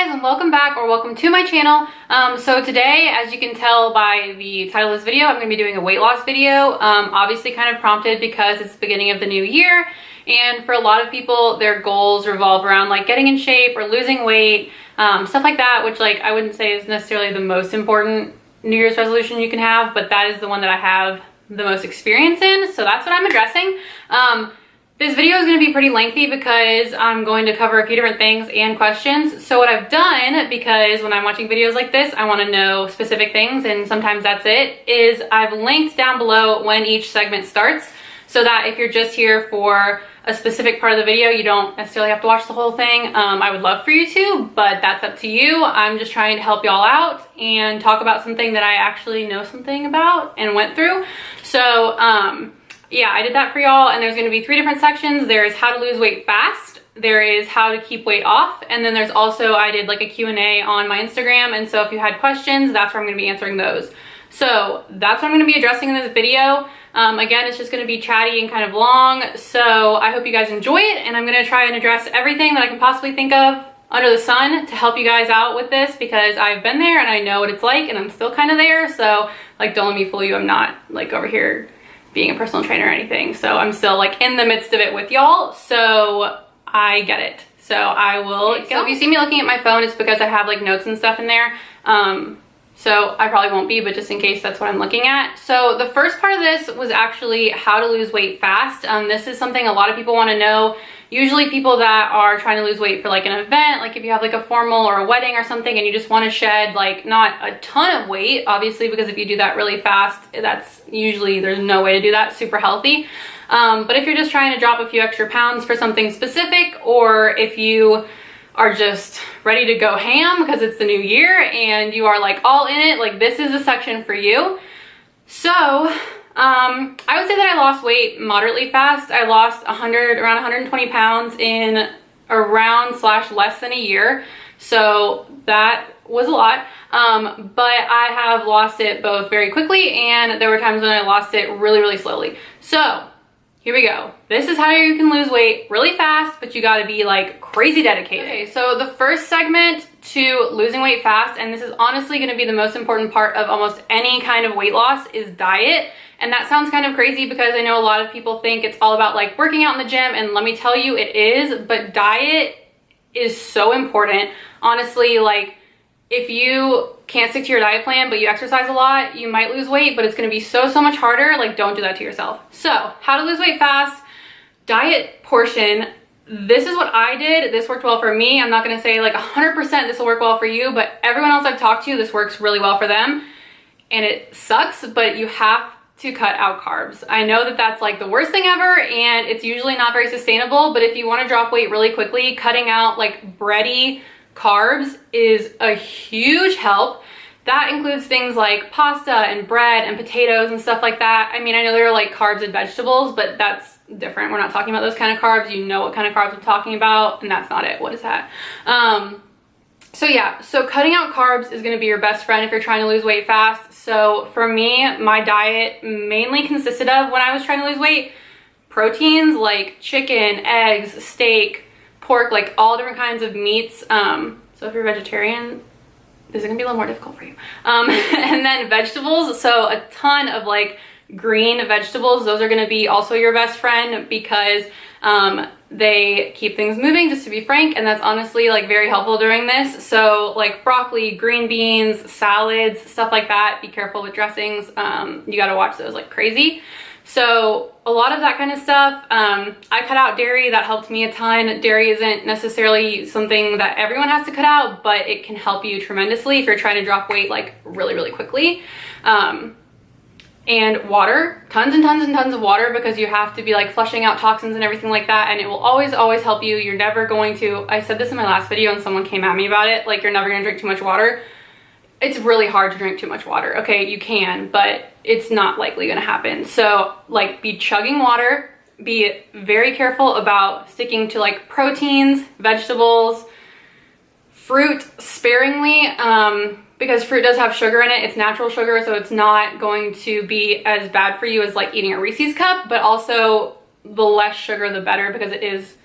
guys, and welcome back or welcome to my channel. So today, as you can tell by the title of this video, I'm going to be doing a weight loss video. Obviously kind of prompted because it's the beginning of the new year, and for a lot of people their goals revolve around like getting in shape or losing weight, stuff like that, which like I wouldn't say is necessarily the most important New Year's resolution you can have, but that is the one that I have the most experience in, so that's what I'm addressing. This video is going to be pretty lengthy because I'm going to cover a few different things and questions. So what I've done, because when I'm watching videos like this, I want to know specific things, and sometimes that's it, is I've linked down below when each segment starts, so that if you're just here for a specific part of the video, you don't necessarily have to watch the whole thing. I would love for you to, but that's up to you. I'm just trying to help y'all out and talk about something that I actually know something about and went through. So, yeah, I did that for y'all, and there's going to be 3 different sections. There's how to lose weight fast, there is how to keep weight off, and then there's also, I did like a Q&A on my Instagram, and so if you had questions, that's where I'm going to be answering those. So that's what I'm going to be addressing in this video. Again, it's just going to be chatty and kind of long, so I hope you guys enjoy it, and I'm going to try and address everything that I can possibly think of under the sun to help you guys out with this, because I've been there and I know what it's like, and I'm still kind of there. So like, don't let me fool you, I'm not like over here being a personal trainer or anything. So I'm still like in the midst of it with y'all, so I get it. So I will go. So if you see me looking at my phone, it's because I have like notes and stuff in there. So I probably won't be, but just in case, that's what I'm looking at. So the first part of this was actually how to lose weight fast. This is something a lot of people want to know. Usually people that are trying to lose weight for like an event, like if you have like a formal or a wedding or something and you just want to shed like not a ton of weight, obviously, because if you do that really fast, that's usually, there's no way to do that super healthy. But if you're just trying to drop a few extra pounds for something specific, or if you are just ready to go ham because it's the new year and you are like all in it, like this is a section for you. So I would say that I lost weight moderately fast. I lost around 120 pounds in around / less than a year. So that was a lot. But I have lost it both very quickly, and there were times when I lost it really, really slowly. So here we go. This is how you can lose weight really fast, but you gotta be like crazy dedicated. Okay, so the first segment to losing weight fast, and this is honestly gonna be the most important part of almost any kind of weight loss, is diet. And that sounds kind of crazy because I know a lot of people think it's all about like working out in the gym, and let me tell you, it is, but diet is so important. Honestly, like if you can't stick to your diet plan, but you exercise a lot, you might lose weight, but it's gonna be so much harder. Like, don't do that to yourself. So how to lose weight fast, diet portion. This is what I did. This worked well for me. I'm not gonna say like 100% this will work well for you, but everyone else I've talked to, this works really well for them. And it sucks, but you have to cut out carbs. I know that that's like the worst thing ever, and it's usually not very sustainable, but if you wanna drop weight really quickly, cutting out like bready carbs is a huge help. That includes things like pasta and bread and potatoes and stuff like that. I mean, I know there are like carbs and vegetables, but that's different. We're not talking about those kind of carbs. You know what kind of carbs I'm talking about, and that's not it. What is that? So yeah, so cutting out carbs is going to be your best friend if you're trying to lose weight fast. So for me, my diet mainly consisted of, when I was trying to lose weight, proteins like chicken, eggs, steak, pork, like all different kinds of meats. So if you're vegetarian, this is gonna be a little more difficult for you. And then vegetables, so a ton of like green vegetables. Those are gonna be also your best friend because they keep things moving, just to be frank, and that's honestly like very helpful during this. So like broccoli, green beans, salads, stuff like that. Be careful with dressings. You gotta watch those like crazy. So a lot of that kind of stuff. I cut out dairy. That helped me a ton. Dairy isn't necessarily something that everyone has to cut out, but it can help you tremendously if you're trying to drop weight like really quickly. And water, tons and tons of water, because you have to be like flushing out toxins and everything like that, and it will always help you. You're never going to, I said this in my last video and someone came at me about it, like you're never gonna drink too much water. It's really hard to drink too much water. Okay, you can, but it's not likely gonna happen. So like, be chugging water, be very careful about sticking to like proteins, vegetables, fruit sparingly, because fruit does have sugar in it. It's natural sugar, so it's not going to be as bad for you as like eating a Reese's cup, but also the less sugar the better, because it is,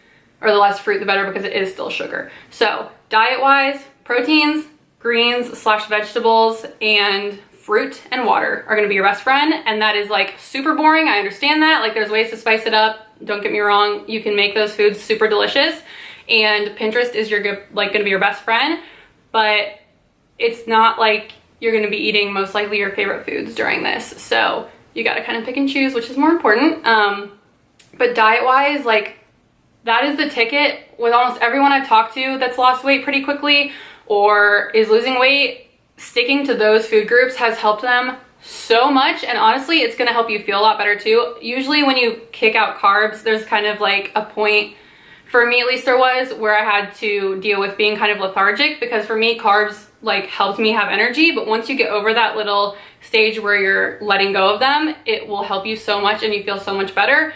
or the less fruit the better, because it is still sugar. So diet wise, proteins, greens slash vegetables, and fruit and water are gonna be your best friend. And that is like super boring. I understand that. Like there's ways to spice it up. Don't get me wrong. You can make those foods super delicious, and Pinterest is gonna be your best friend, but it's not like you're gonna be eating most likely your favorite foods during this. So you gotta kind of pick and choose which is more important. But diet-wise, like that is the ticket with almost everyone I've talked to that's lost weight pretty quickly or is losing weight. Sticking to those food groups has helped them so much, and honestly it's gonna help you feel a lot better too. Usually when you kick out carbs, there's kind of like a point, for me at least there was, where I had to deal with being kind of lethargic, because for me carbs like helped me have energy, but once you get over that little stage where you're letting go of them, it will help you so much and you feel so much better.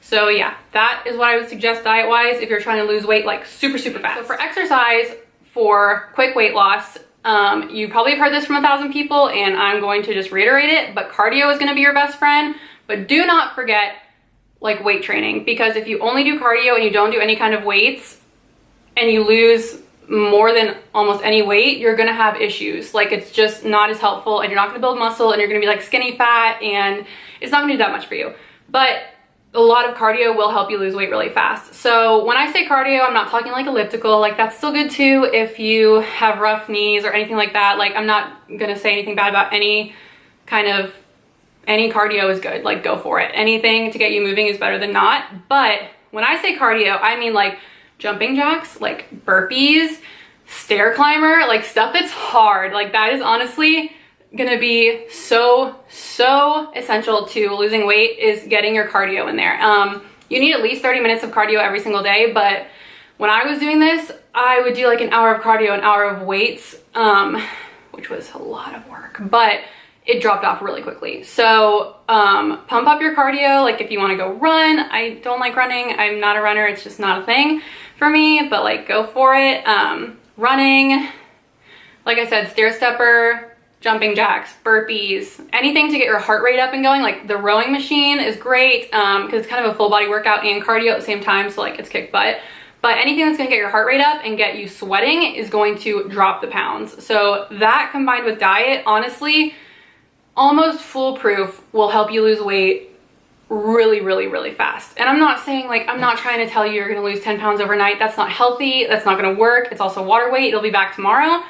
So yeah, that is what I would suggest diet wise if you're trying to lose weight like super fast. So for exercise, for quick weight loss, you probably have heard this from 1,000 people, and I'm going to just reiterate it, but cardio is gonna be your best friend. But do not forget like weight training, because if you only do cardio and you don't do any kind of weights and you lose more than almost any weight, you're gonna have issues. Like it's just not as helpful, and you're not gonna build muscle, and you're gonna be like skinny fat, and it's not gonna do that much for you. But a lot of cardio will help you lose weight really fast. So when I say cardio, I'm not talking like elliptical. Like that's still good too if you have rough knees or anything like that. Like I'm not gonna say anything bad about any cardio is good. Like go for it. Anything to get you moving is better than not. But when I say cardio, I mean like jumping jacks, like burpees, stair climber, like stuff that's hard. Like that is honestly gonna be so essential to losing weight, is getting your cardio in there. You need at least 30 minutes of cardio every single day, but when I was doing this, I would do like an hour of cardio, an hour of weights, which was a lot of work, but it dropped off really quickly. So pump up your cardio. Like if you want to go run, I don't like running, I'm not a runner, it's just not a thing for me, but like go for it. Running, like I said, stair stepper, jumping jacks, burpees, anything to get your heart rate up and going. Like the rowing machine is great because it's kind of a full body workout and cardio at the same time, so like it's kick butt. But anything that's gonna get your heart rate up and get you sweating is going to drop the pounds. So that combined with diet, honestly, almost foolproof, will help you lose weight really fast. And I'm not saying, like, I'm not trying to tell you you're gonna lose 10 pounds overnight. That's not healthy, that's not gonna work. It's also water weight, it'll be back tomorrow.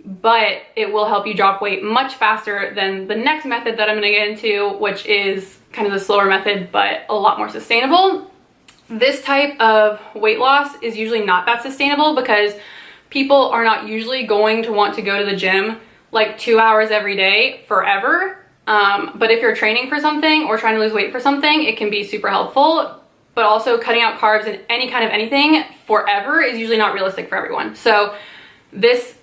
But it will help you drop weight much faster than the next method that I'm gonna get into, which is kind of the slower method, but a lot more sustainable. This type of weight loss is usually not that sustainable because people are not usually going to want to go to the gym like 2 hours every day forever. But if you're training for something or trying to lose weight for something, it can be super helpful. But also cutting out carbs and any kind of anything forever is usually not realistic for everyone. So this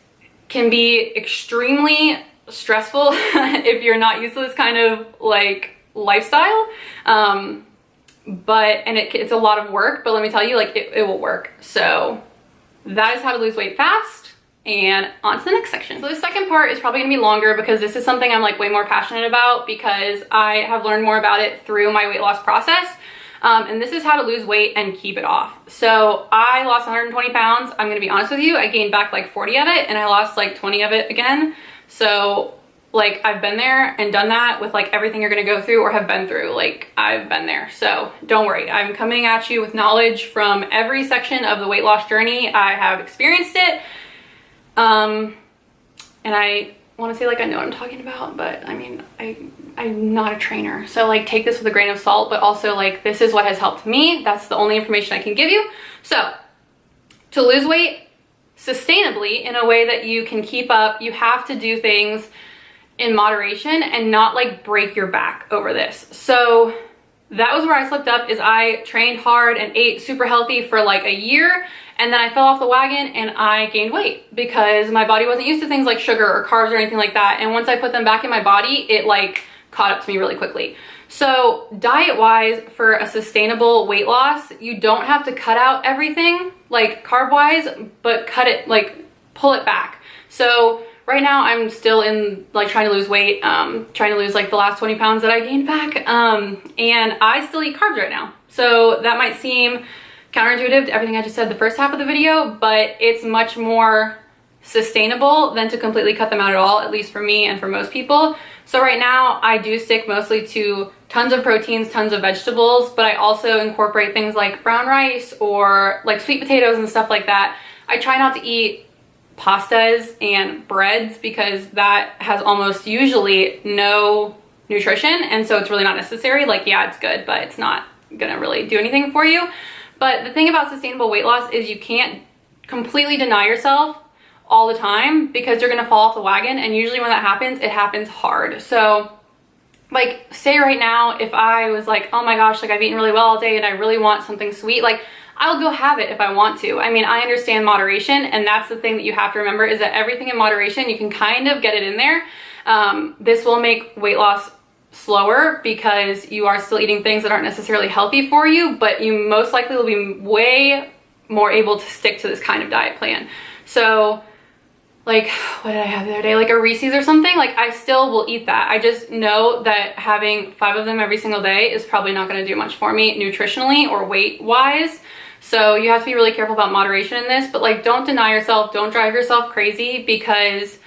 can be extremely stressful if you're not used to this kind of like lifestyle. It's a lot of work, but let me tell you, like it will work. So that is how to lose weight fast. And on to the next section. So the second part is probably gonna be longer because this is something I'm like way more passionate about because I have learned more about it through my weight loss process. And this is how to lose weight and keep it off. So I lost 120 pounds. I'm gonna be honest with you, I gained back like 40 of it and I lost like 20 of it again. So like I've been there and done that with like everything you're gonna go through or have been through. Like I've been there, so don't worry. I'm coming at you with knowledge from every section of the weight loss journey. I have experienced it. And I want to say like I know what I'm talking about, but I mean, I'm not a trainer, so like take this with a grain of salt, but also like this is what has helped me. That's the only information I can give you. So to lose weight sustainably in a way that you can keep up, you have to do things in moderation and not like break your back over this. So that was where I slipped up, is I trained hard and ate super healthy for like a year, and then I fell off the wagon and I gained weight because my body wasn't used to things like sugar or carbs or anything like that. And once I put them back in my body, it like caught up to me really quickly. So diet wise, for a sustainable weight loss, you don't have to cut out everything like carb wise, but cut it, like pull it back. So right now I'm still in like trying to lose weight, trying to lose like the last 20 pounds that I gained back. And I still eat carbs right now. So that might seem counterintuitive to everything I just said the first half of the video, but it's much more sustainable than to completely cut them out at all, at least for me and for most people. So right now I do stick mostly to tons of proteins, tons of vegetables, but I also incorporate things like brown rice or like sweet potatoes and stuff like that. I try not to eat pastas and breads because that has almost usually no nutrition, and so it's really not necessary. Like, yeah, it's good, but it's not gonna really do anything for you. But the thing about sustainable weight loss is you can't completely deny yourself all the time because you're gonna fall off the wagon, and usually when that happens, it happens hard. So like, say right now, if I was like, oh my gosh, like I've eaten really well all day and I really want something sweet, like I'll go have it if I want to. I mean, I understand moderation, and that's the thing that you have to remember, is that everything in moderation, you can kind of get it in there. This will make weight loss slower because you are still eating things that aren't necessarily healthy for you, but you most likely will be way more able to stick to this kind of diet plan. So like, what did I have the other day? Like a Reese's or something. Like, I still will eat that. I just know that having 5 of them every single day is probably not going to do much for me nutritionally or weight wise. So you have to be really careful about moderation in this, but like, don't deny yourself, don't drive yourself crazy, because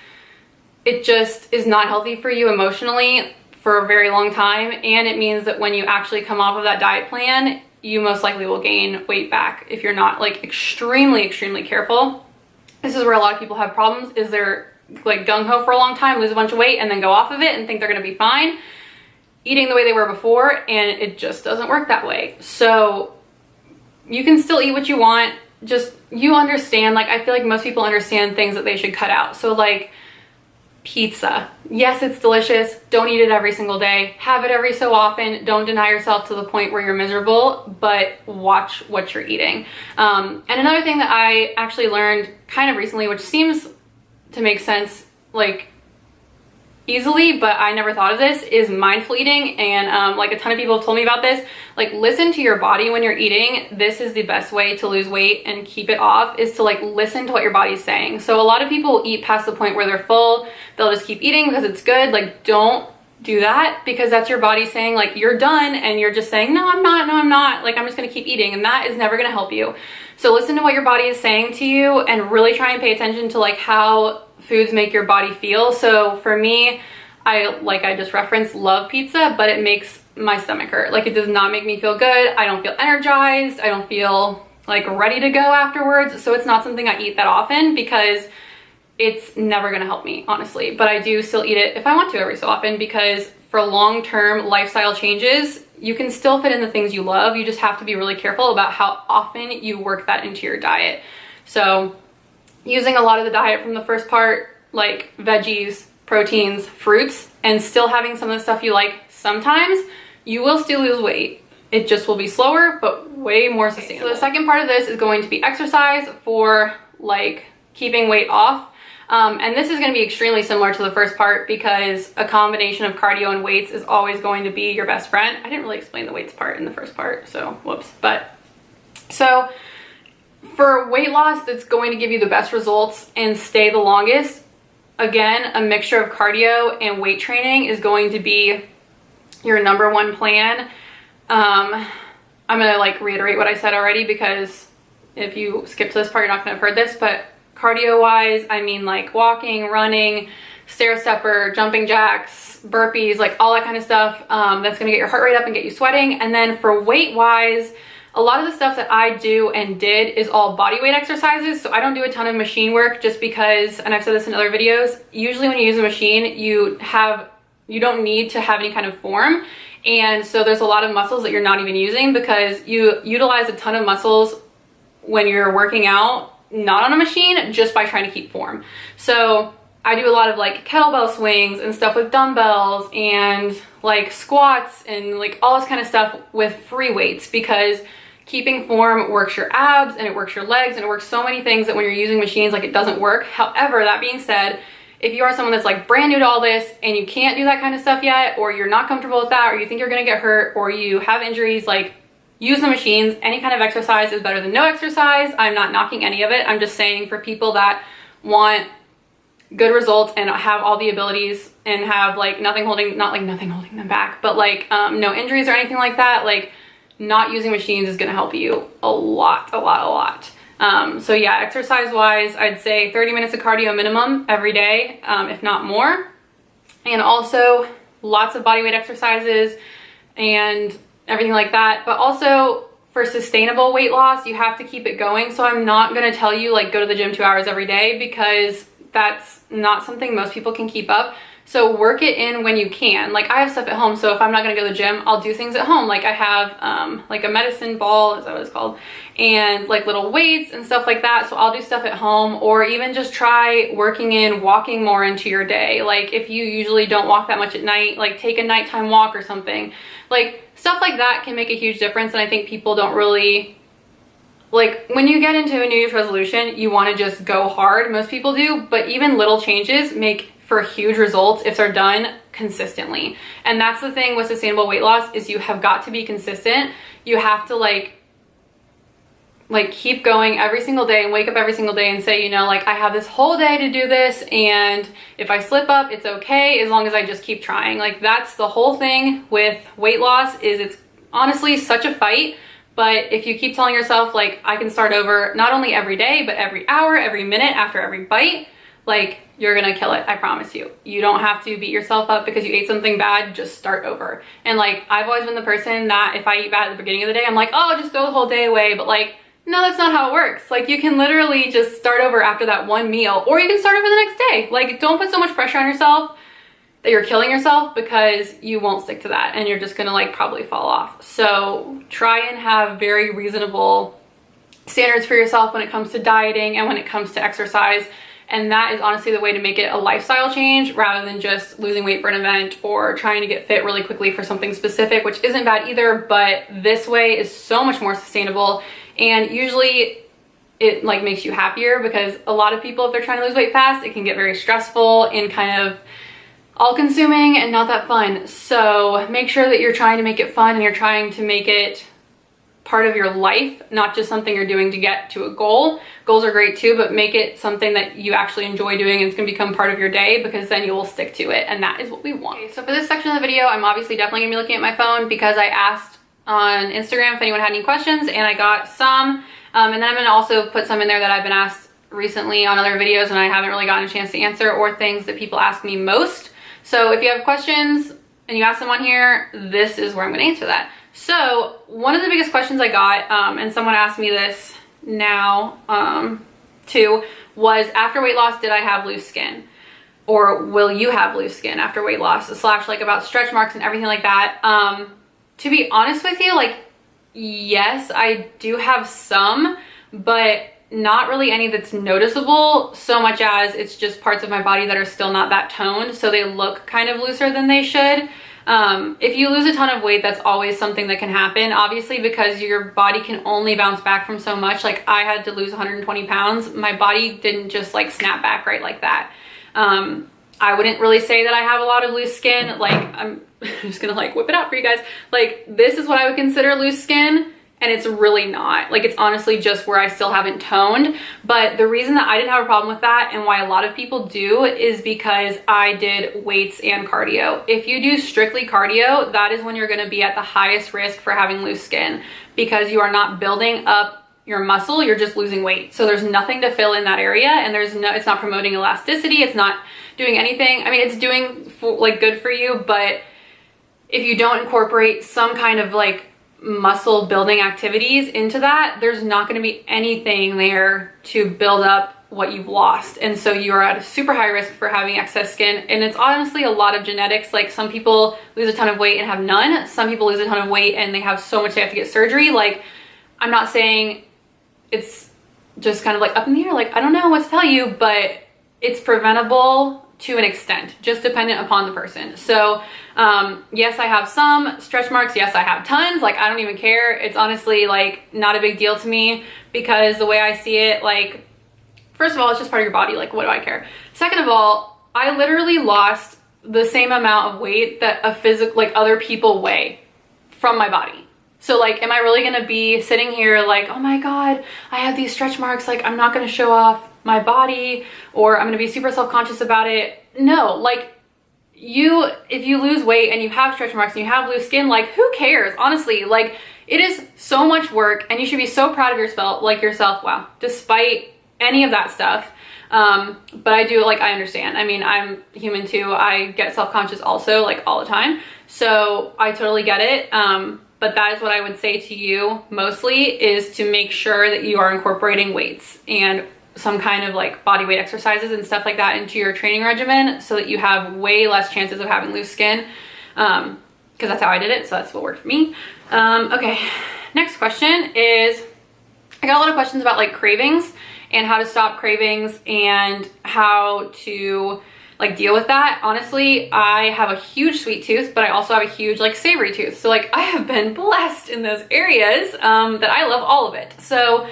it just is not healthy for you emotionally for a very long time. And it means that when you actually come off of that diet plan, you most likely will gain weight back if you're not like extremely careful. This is where a lot of people have problems, is they're like gung-ho for a long time, lose a bunch of weight, and then go off of it and think they're gonna be fine eating the way they were before, and it just doesn't work that way. So you can still eat what you want, just you understand, like I feel like most people understand things that they should cut out. So like pizza, yes, it's delicious, don't eat it every single day, have it every so often, don't deny yourself to the point where you're miserable, but watch what you're eating. And another thing that I actually learned kind of recently, which seems to make sense like easily, but I never thought of this, is mindful eating. And like a ton of people have told me about this. Like, listen to your body when you're eating. This is the best way to lose weight and keep it off, is to like listen to what your body's saying. So a lot of people eat past the point where they're full, they'll just keep eating because it's good. Like, don't do that, because that's your body saying like you're done, and you're just saying no, I'm not, like I'm just gonna keep eating, and that is never gonna help you. So listen to what your body is saying to you, and really try and pay attention to like how foods make your body feel. So for me, like I just referenced, love pizza, but it makes my stomach hurt. Like, it does not make me feel good. I don't feel energized. I don't feel like ready to go afterwards. So it's not something I eat that often, because it's never gonna help me, honestly. But I do still eat it if I want to every so often, because for long-term lifestyle changes, you can still fit in the things you love. You just have to be really careful about how often you work that into your diet. So using a lot of the diet from the first part, like veggies, proteins, fruits, and still having some of the stuff you like sometimes, you will still lose weight. It just will be slower, but way more sustainable. So the second part of this is going to be exercise for like keeping weight off. And this is going to be extremely similar to the first part, because a combination of cardio and weights is always going to be your best friend. I didn't really explain the weights part in the first part, so whoops. But so for weight loss that's going to give you the best results and stay the longest, again, a mixture of cardio and weight training is going to be your number one plan. I'm gonna like reiterate what I said already, because if you skip to this part, you're not gonna have heard this, but cardio wise, I mean like walking, running, stair stepper, jumping jacks, burpees, like all that kind of stuff. That's gonna get your heart rate up and get you sweating. And then for weight wise, a lot of the stuff that I do and did is all body weight exercises. So I don't do a ton of machine work, just because, and I've said this in other videos, usually when you use a machine, you don't need to have any kind of form. And so there's a lot of muscles that you're not even using, because you utilize a ton of muscles when you're working out, not on a machine, just by trying to keep form. So I do a lot of like kettlebell swings and stuff with dumbbells, and like squats and like all this kind of stuff with free weights, because keeping form works your abs and it works your legs and it works so many things that when you're using machines, like it doesn't work. However, that being said, if you are someone that's like brand new to all this and you can't do that kind of stuff yet, or you're not comfortable with that, or you think you're gonna get hurt, or you have injuries, like use the machines. Any kind of exercise is better than no exercise. I'm not knocking any of it. I'm just saying, for people that want good results and have all the abilities and have like nothing holding them back, but like no injuries or anything like that, like not using machines is gonna help you a lot, a lot, a lot. So yeah, exercise wise, I'd say 30 minutes of cardio minimum every day, if not more. And also lots of bodyweight exercises and everything like that. But also for sustainable weight loss, you have to keep it going. So I'm not gonna tell you like go to the gym 2 hours every day, because that's not something most people can keep up. So work it in when you can. Like I have stuff at home, so if I'm not gonna go to the gym, I'll do things at home. Like I have like a medicine ball, is that what it's called? And like little weights and stuff like that. So I'll do stuff at home, or even just try working in walking more into your day. Like if you usually don't walk that much at night, like take a nighttime walk or something. Like stuff like that can make a huge difference. And I think people don't really, like when you get into a New Year's resolution, you wanna just go hard. Most people do, but even little changes make for huge results if they're done consistently. And that's the thing with sustainable weight loss, is you have got to be consistent. You have to like keep going every single day and wake up every single day and say, you know, like I have this whole day to do this, and if I slip up, it's okay, as long as I just keep trying. Like that's the whole thing with weight loss, is it's honestly such a fight. But if you keep telling yourself like I can start over, not only every day, but every hour, every minute, after every bite, like you're gonna kill it, I promise you. You don't have to beat yourself up because you ate something bad, just start over. And like, I've always been the person that if I eat bad at the beginning of the day, I'm like, oh, just throw the whole day away. But like, no, that's not how it works. Like you can literally just start over after that one meal, or you can start over the next day. Like don't put so much pressure on yourself that you're killing yourself, because you won't stick to that and you're just gonna like probably fall off. So try and have very reasonable standards for yourself when it comes to dieting and when it comes to exercise. And that is honestly the way to make it a lifestyle change, rather than just losing weight for an event or trying to get fit really quickly for something specific, which isn't bad either, but this way is so much more sustainable. And usually it like makes you happier, because a lot of people, if they're trying to lose weight fast, it can get very stressful and kind of all consuming and not that fun. So make sure that you're trying to make it fun and you're trying to make it part of your life, not just something you're doing to get to a goal. Goals are great too, but make it something that you actually enjoy doing, and it's gonna become part of your day, because then you will stick to it, and that is what we want. Okay, so for this section of the video, I'm obviously definitely gonna be looking at my phone, because I asked on Instagram if anyone had any questions, and I got some. And then I'm gonna also put some in there that I've been asked recently on other videos and I haven't really gotten a chance to answer, or things that people ask me most. So if you have questions and you ask them on here, this is where I'm gonna answer that. So one of the biggest questions I got, and someone asked me this now too, was after weight loss, did I have loose skin? Or will you have loose skin after weight loss? Slash like about stretch marks and everything like that. To be honest with you, like, yes, I do have some, but not really any that's noticeable, so much as it's just parts of my body that are still not that toned, so they look kind of looser than they should. If you lose a ton of weight, that's always something that can happen, obviously, because your body can only bounce back from so much. Like I had to lose 120 pounds. My body didn't just like snap back right like that. I wouldn't really say that I have a lot of loose skin. Like I'm just gonna like whip it out for you guys. Like this is what I would consider loose skin, and it's really not. Like it's honestly just where I still haven't toned. But the reason that I didn't have a problem with that, and why a lot of people do, is because I did weights and cardio. If you do strictly cardio, that is when you're gonna be at the highest risk for having loose skin, because you are not building up your muscle, you're just losing weight. So there's nothing to fill in that area, and it's not promoting elasticity, it's not doing anything. I mean, it's doing like good for you, but if you don't incorporate some kind of like muscle building activities into that, there's not going to be anything there to build up what you've lost. And so you are at a super high risk for having excess skin. And it's honestly a lot of genetics. Like some people lose a ton of weight and have none. Some people lose a ton of weight and they have so much they have to get surgery. Like I'm not saying it's just kind of like up in the air. Like I don't know what to tell you, but it's preventable to an extent, just dependent upon the person. So yes, I have some stretch marks. Yes, I have tons. Like I don't even care. It's honestly like not a big deal to me, because the way I see it, like, first of all, it's just part of your body. Like what do I care? Second of all, I literally lost the same amount of weight that other people weigh from my body. So like, am I really gonna be sitting here like, oh my God, I have these stretch marks, like I'm not gonna show off my body, or I'm gonna be super self-conscious about it? No, like if you lose weight and you have stretch marks and you have loose skin, like who cares? Honestly, like It is so much work, and you should be so proud of yourself, wow, despite any of that stuff. But I understand. I mean, I'm human too. I get self-conscious also, like, all the time. So I totally get it. But that is what I would say to you mostly, is to make sure that you are incorporating weights and some kind of like body weight exercises and stuff like that into your training regimen, so that you have way less chances of having loose skin. Because that's how I did it. So that's what worked for me. Okay. Next question is, I got a lot of questions about like cravings and how to stop cravings and how to like deal with that. Honestly, I have a huge sweet tooth, but I also have a huge like savory tooth. So like I have been blessed in those areas that I love all of it. So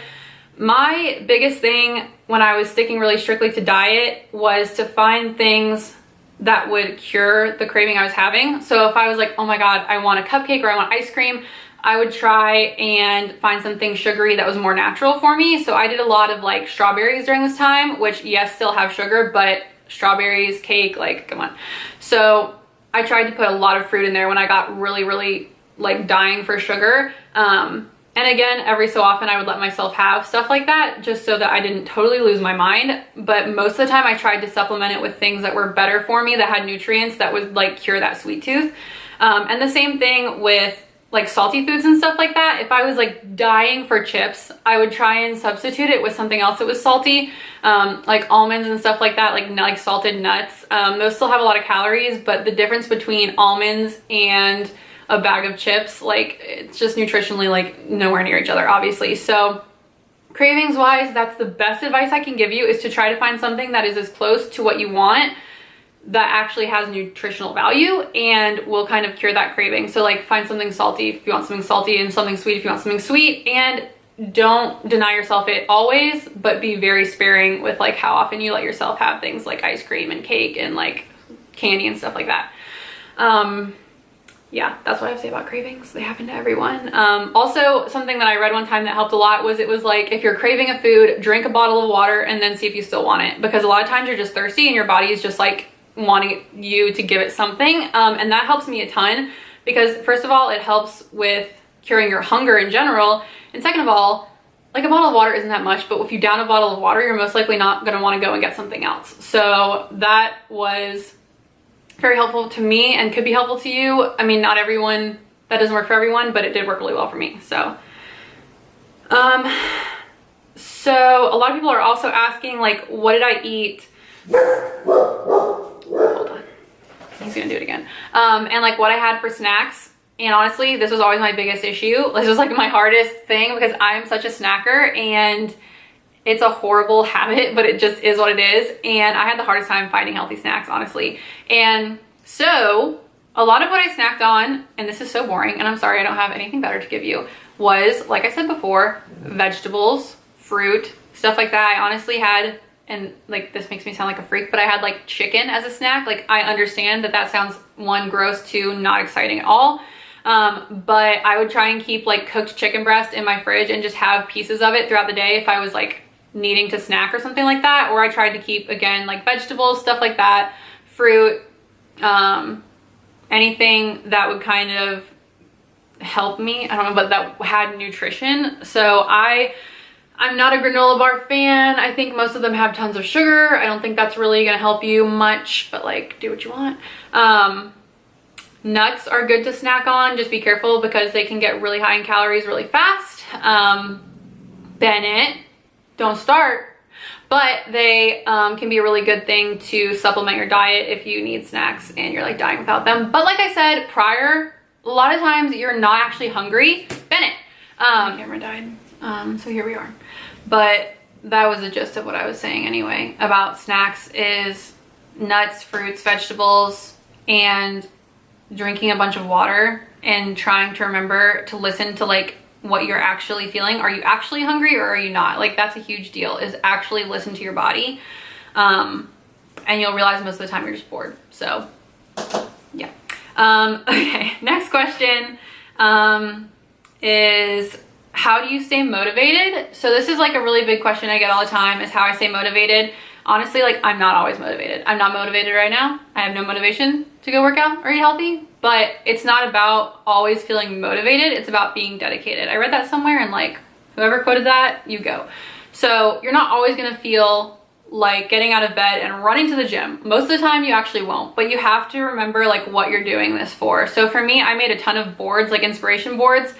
my biggest thing when I was sticking really strictly to diet was to find things that would cure the craving I was having. So if I was like, oh my God, I want a cupcake or I want ice cream, I would try and find something sugary that was more natural for me. So I did a lot of like strawberries during this time, which yes, still have sugar, but strawberries, cake, like, come on. So I tried to put a lot of fruit in there when I got really like dying for sugar. And again, every so often I would let myself have stuff like that just so that I didn't totally lose my mind. But most of the time I tried to supplement it with things that were better for me, that had nutrients that would like cure that sweet tooth. And the same thing with like salty foods and stuff like that. If I was like dying for chips, I would try and substitute it with something else that was salty, like almonds and stuff like that, like salted nuts. Those still have a lot of calories, but the difference between almonds and a bag of chips, like, it's just nutritionally like nowhere near each other, obviously. So cravings wise, that's the best advice I can give you, is to try to find something that is as close to what you want that actually has nutritional value and will kind of cure that craving. So like find something salty if you want something salty, and something sweet if you want something sweet, and don't deny yourself it always, but be very sparing with like how often you let yourself have things like ice cream and cake and like candy and stuff like that. Yeah, that's what I have to say about cravings. They happen to everyone. Also, something that I read one time that helped a lot was, it was like, if you're craving a food, drink a bottle of water and then see if you still want it. Because a lot of times you're just thirsty and your body is just like wanting you to give it something. And that helps me a ton, because first of all, it helps with curing your hunger in general. And second of all, like, a bottle of water isn't that much, but if you down a bottle of water, you're most likely not gonna wanna go and get something else. So that was very helpful to me and could be helpful to you. I mean, not everyone, that doesn't work for everyone, but it did work really well for me. So, so a lot of people are also asking, like, what did I eat? Hold on, he's gonna do it again. And like what I had for snacks. And honestly, this was always my biggest issue. This was like my hardest thing, because I'm such a snacker and it's a horrible habit, but it just is what it is. And I had the hardest time finding healthy snacks, honestly. And so a lot of what I snacked on, and this is so boring, and I'm sorry I don't have anything better to give you, was, like I said before, vegetables, fruit, stuff like that. I honestly had, and like, this makes me sound like a freak, but I had like chicken as a snack. Like, I understand that that sounds, one, gross, two, not exciting at all. But I would try and keep like cooked chicken breast in my fridge and just have pieces of it throughout the day if I was like needing to snack or something like that. Or I tried to keep, again, like vegetables, stuff like that, fruit, anything that would kind of help me, I don't know, but that had nutrition. So I'm not a granola bar fan. I think most of them have tons of sugar. I don't think that's really gonna help you much, but like, do what you want. Nuts are good to snack on. Just be careful, because they can get really high in calories really fast. Bennett, don't start, but they can be a really good thing to supplement your diet if you need snacks and you're like dying without them. But like I said prior, a lot of times you're not actually hungry. Bennett, my camera died, so here we are. But that was the gist of what I was saying anyway about snacks, is nuts, fruits, vegetables, and drinking a bunch of water, and trying to remember to listen to like what you're actually feeling. Are you actually hungry or are you not? Like, that's a huge deal, is actually listen to your body. And you'll realize most of the time you're just bored. So yeah. Okay, next question is, how do you stay motivated? So this is like a really big question I get all the time, is how I stay motivated. honestly, like, I'm not always motivated. I'm not motivated right now. I have no motivation to go work out or eat healthy, but it's not about always feeling motivated. It's about being dedicated. I read that somewhere, and like, whoever quoted that, you go. So you're not always gonna feel like getting out of bed and running to the gym. Most of the time you actually won't, but you have to remember like what you're doing this for. So for me, I made a ton of boards, like inspiration boards,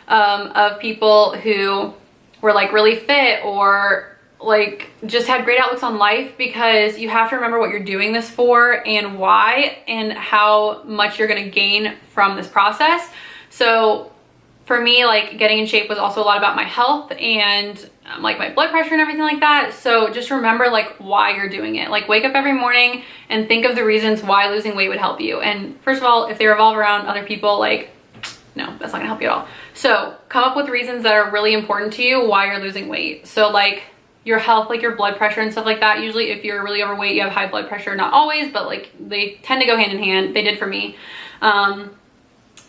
of people who were like really fit or like just had great outlooks on life, because you have to remember what you're doing this for and why and how much you're going to gain from this process. So for me, like, getting in shape was also a lot about my health and like my blood pressure and everything like that. So just remember like why you're doing it. Like, wake up every morning and think of the reasons why losing weight would help you. And first of all, if they revolve around other people, like, no, that's not gonna help you at all. So come up with reasons that are really important to you why you're losing weight. So like your health, like your blood pressure and stuff like that. Usually if you're really overweight, you have high blood pressure. Not always, but like they tend to go hand in hand. They did for me.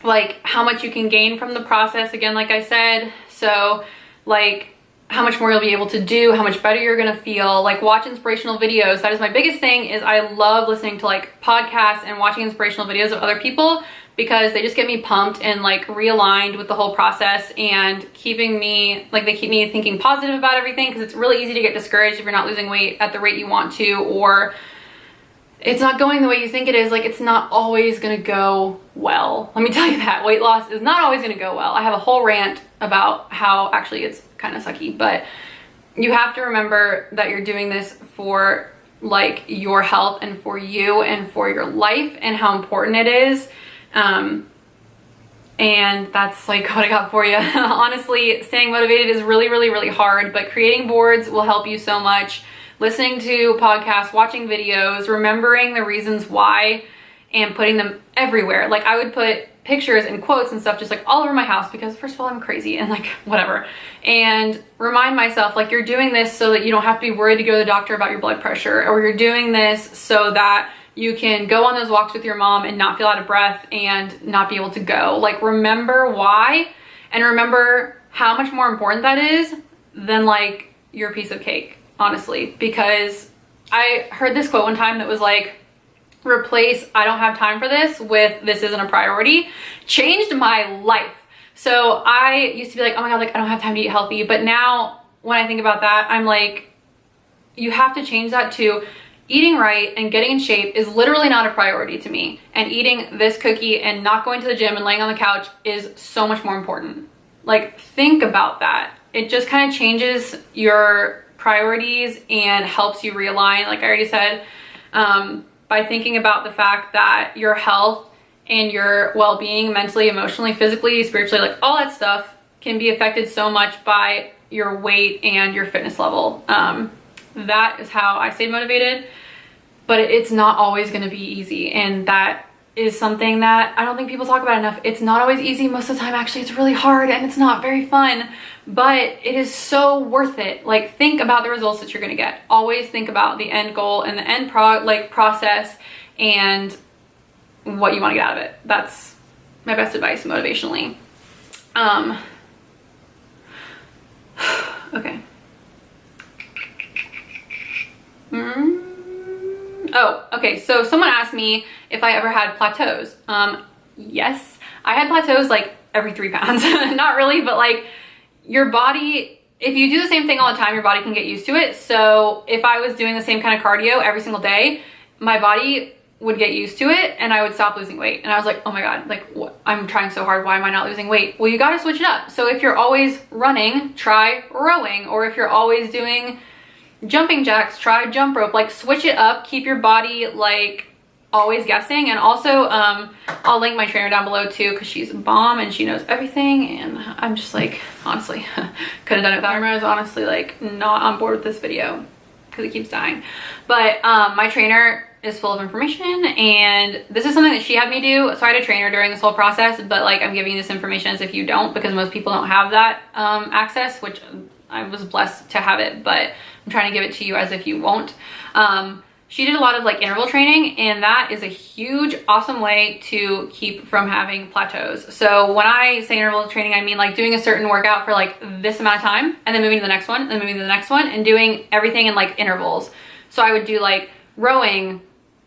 Like how much you can gain from the process, again, like I said. So like how much more you'll be able to do, how much better you're gonna feel. Like, watch inspirational videos. That is my biggest thing, is I love listening to like podcasts and watching inspirational videos of other people, because they just get me pumped and like realigned with the whole process, and keeping me, like, they keep me thinking positive about everything, because it's really easy to get discouraged if you're not losing weight at the rate you want to, or it's not going the way you think it is. Like, it's not always gonna go well. Let me tell you that. Weight loss is not always gonna go well. I have a whole rant about how actually it's kind of sucky, but you have to remember that you're doing this for like your health and for you and for your life and how important it is. And that's like what I got for you. Honestly, staying motivated is really, really, really hard, but creating boards will help you so much. Listening to podcasts, watching videos, remembering the reasons why, and putting them everywhere. Like, I would put pictures and quotes and stuff just like all over my house, because first of all, I'm crazy and like whatever. And remind myself, like, you're doing this so that you don't have to be worried to go to the doctor about your blood pressure, or you're doing this so that you can go on those walks with your mom and not feel out of breath and not be able to go. Like, remember why, and remember how much more important that is than like your piece of cake, honestly. Because I heard this quote one time that was like, replace "I don't have time for this" with "this isn't a priority." Changed my life. So I used to be like, oh my god, like, I don't have time to eat healthy. But now when I think about that, I'm like, you have to change that to eating right and getting in shape is literally not a priority to me. And eating this cookie and not going to the gym and laying on the couch is so much more important. Like, think about that. It just kind of changes your priorities and helps you realign, like I already said, by thinking about the fact that your health and your well-being, mentally, emotionally, physically, spiritually, like all that stuff, can be affected so much by your weight and your fitness level. That is how I stayed motivated, but it's not always going to be easy, and that is something that I don't think people talk about enough. It's not always easy. Most of the time, actually, it's really hard and it's not very fun, but it is so worth it. Like, think about the results that you're going to get. Always think about the end goal and the end process and what you want to get out of it. That's my best advice motivationally. Okay. Oh, okay. So someone asked me if I ever had plateaus. Yes, I had plateaus like every 3 pounds. Not really, but like, your body, if you do the same thing all the time, your body can get used to it. So if I was doing the same kind of cardio every single day, my body would get used to it and I would stop losing weight. And I was like, oh my god, like, what? I'm trying so hard, why am I not losing weight? Well, you got to switch it up. So if you're always running, try rowing. Or if you're always doing jumping jacks, try jump rope. Like, switch it up, keep your body like always guessing. And also I'll link my trainer down below too, because she's a bomb and she knows everything, and I'm just like, honestly, could have done it without her. I was honestly like not on board with this video because it keeps dying. But my trainer is full of information, and this is something that she had me do. So I had a trainer during this whole process, but like, I'm giving you this information as if you don't, because most people don't have that access, which I was blessed to have it, but I'm trying to give it to you as if you won't. She did a lot of like interval training, and that is a huge, awesome way to keep from having plateaus. So when I say interval training, I mean like doing a certain workout for like this amount of time, and then moving to the next one, and then moving to the next one, and doing everything in like intervals. So I would do like rowing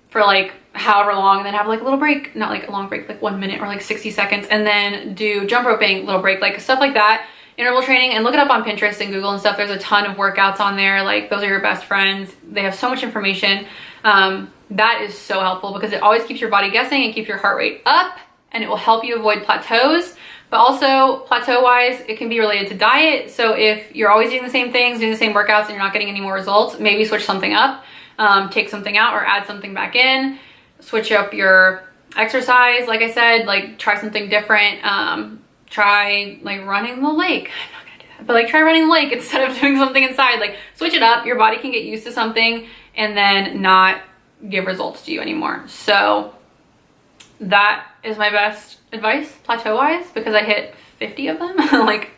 for like however long and then have like a little break, not like a long break, like 1 minute or like 60 seconds, and then do jump roping, little break, like stuff like that. Interval training, and look it up on Pinterest and Google and stuff. There's a ton of workouts on there. Like, those are your best friends. They have so much information. That is so helpful because it always keeps your body guessing and keeps your heart rate up, and it will help you avoid plateaus. But also, plateau wise, it can be related to diet. So if you're always doing the same things, doing the same workouts, and you're not getting any more results, maybe switch something up, take something out or add something back in, switch up your exercise. Like I said, like try something different. Try like running the lake. I'm not gonna do that, but like try running the lake instead of doing something inside. Like, switch it up. Your body can get used to something and then not give results to you anymore. So that is my best advice plateau wise, because I hit 50 of them like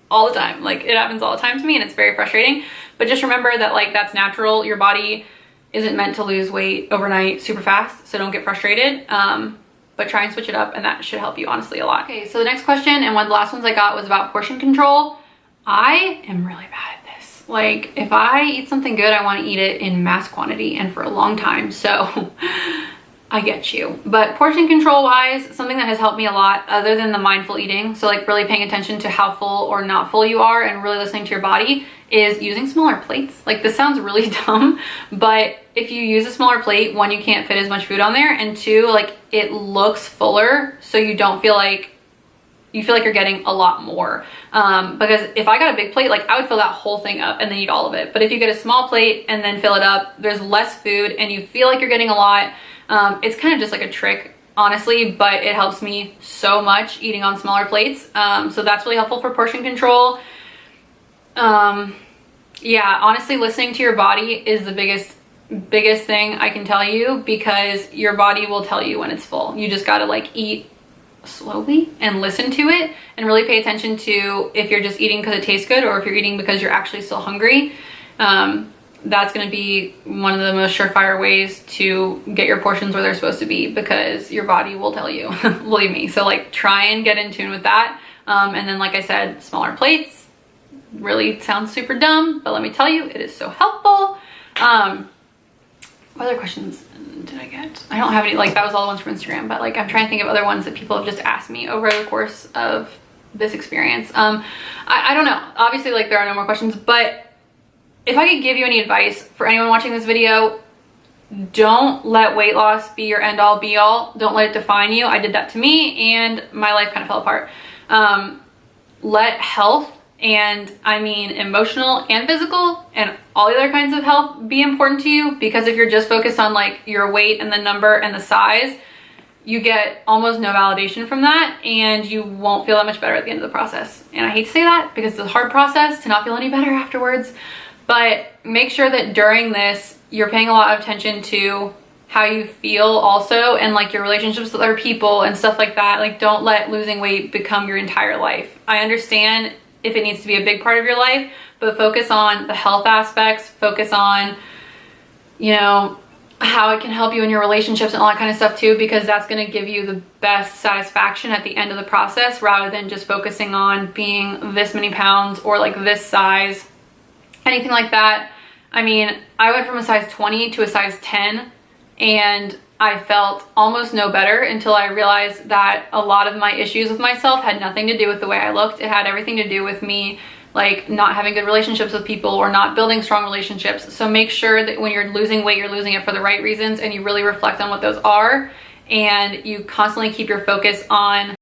all the time. Like, it happens all the time to me and it's very frustrating. But just remember that like that's natural. Your body isn't meant to lose weight overnight super fast, so don't get frustrated. But try and switch it up, and that should help you honestly a lot. Okay, so the next question, and one of the last ones I got, was about portion control. I am really bad at this. Like, if I eat something good, I want to eat it in mass quantity and for a long time. So I get you. But portion control wise, something that has helped me a lot other than the mindful eating, so like really paying attention to how full or not full you are and really listening to your body, is using smaller plates. Like, this sounds really dumb, but if you use a smaller plate, one, you can't fit as much food on there, and two, like, it looks fuller, so you don't feel like you're getting a lot more. Because if I got a big plate, like, I would fill that whole thing up and then eat all of it. But if you get a small plate and then fill it up, there's less food and you feel like you're getting a lot. It's kind of just like a trick, honestly, but it helps me so much eating on smaller plates. So that's really helpful for portion control. Yeah, honestly, listening to your body is the biggest thing I can tell you, because your body will tell you when it's full. You just gotta like eat slowly and listen to it and really pay attention to if you're just eating because it tastes good or if you're eating because you're actually still hungry. That's going to be one of the most surefire ways to get your portions where they're supposed to be, because your body will tell you, believe me. So like, try and get in tune with that. And then, like I said, smaller plates. Really sounds super dumb, but let me tell you, it is so helpful. What other questions did I get? I don't have any, like, that was all the ones from Instagram, but like, I'm trying to think of other ones that people have just asked me over the course of this experience. I don't know. Obviously, like, there are no more questions, but if I could give you any advice for anyone watching this video, don't let weight loss be your end all be all. Don't let it define you. I did that to me and my life kind of fell apart. Let health, and I mean emotional and physical and all the other kinds of health, be important to you, because if you're just focused on like your weight and the number and the size, you get almost no validation from that and you won't feel that much better at the end of the process. And I hate to say that because it's a hard process to not feel any better afterwards, but make sure that during this you're paying a lot of attention to how you feel also, and like your relationships with other people and stuff like that. Like, don't let losing weight become your entire life. I understand if it needs to be a big part of your life, but focus on the health aspects, focus on, you know, how it can help you in your relationships and all that kind of stuff too, because that's going to give you the best satisfaction at the end of the process, rather than just focusing on being this many pounds or like this size, anything like that. I mean, I went from a size 20 to a size 10 and I felt almost no better until I realized that a lot of my issues with myself had nothing to do with the way I looked. It had everything to do with me like not having good relationships with people or not building strong relationships. So make sure that when you're losing weight, you're losing it for the right reasons, and you really reflect on what those are, and you constantly keep your focus on